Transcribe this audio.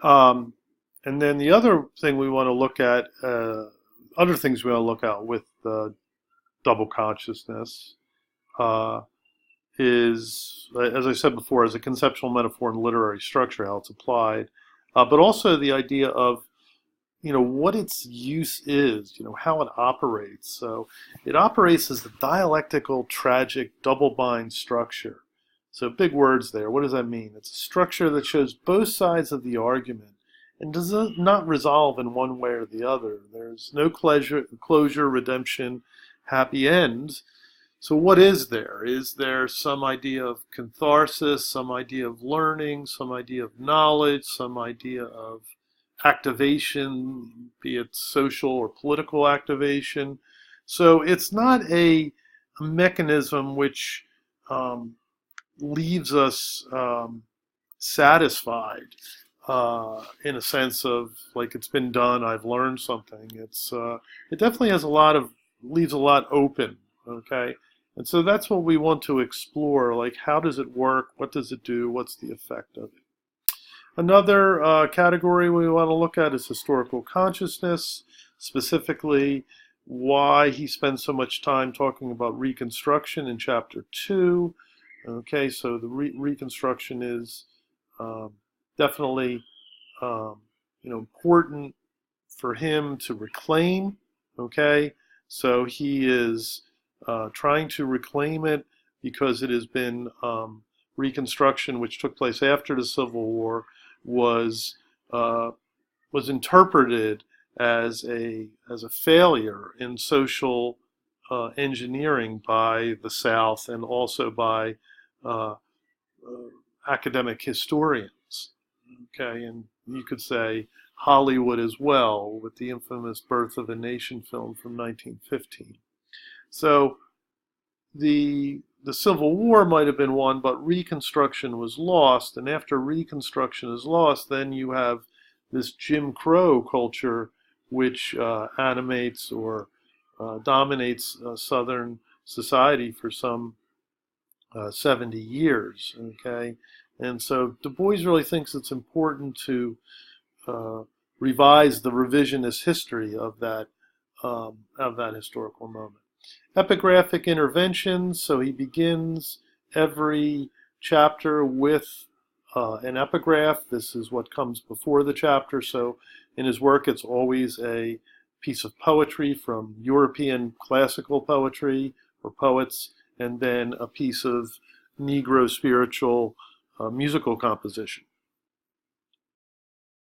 Um, and then the other thing we want to look at, other things we want to look at with double consciousness, uh, is, as I said before, as a conceptual metaphor and literary structure, how it's applied, but also the idea of what its use is, how it operates. So it operates as the dialectical, tragic, double-bind structure. So big words there. What does that mean? It's a structure that shows both sides of the argument and does not resolve in one way or the other. There's no closure, redemption, happy end. So what is there? Is there some idea of catharsis, some idea of learning, some idea of knowledge, some idea of activation, be it social or political activation? So it's not a mechanism which um, leaves us satisfied in a sense of like it's been done, I've learned something. It definitely has leaves a lot open. Okay, and so that's what we want to explore. Like, how does it work? What does it do? What's the effect of it? Another category we want to look at is historical consciousness, specifically why he spends so much time talking about Reconstruction in Chapter 2. Okay, so the Reconstruction is um, definitely important for him to reclaim. Okay, so he is trying to reclaim it because it has been Reconstruction, which took place after the Civil War, was uh, was interpreted as a failure in social engineering by the South and also by uh, academic historians. Okay, and you could say Hollywood as well, with the infamous Birth of a Nation film from 1915. So the Civil War might have been won, but Reconstruction was lost. And after Reconstruction is lost, then you have this Jim Crow culture, which animates or dominates Southern society for some 70 years. Okay, and so Du Bois really thinks it's important to uh, revise the revisionist history of that historical moment. Epigraphic interventions. So he begins every chapter with an epigraph. This is what comes before the chapter. So in his work, it's always a piece of poetry from European classical poetry or poets, and then a piece of Negro spiritual musical composition.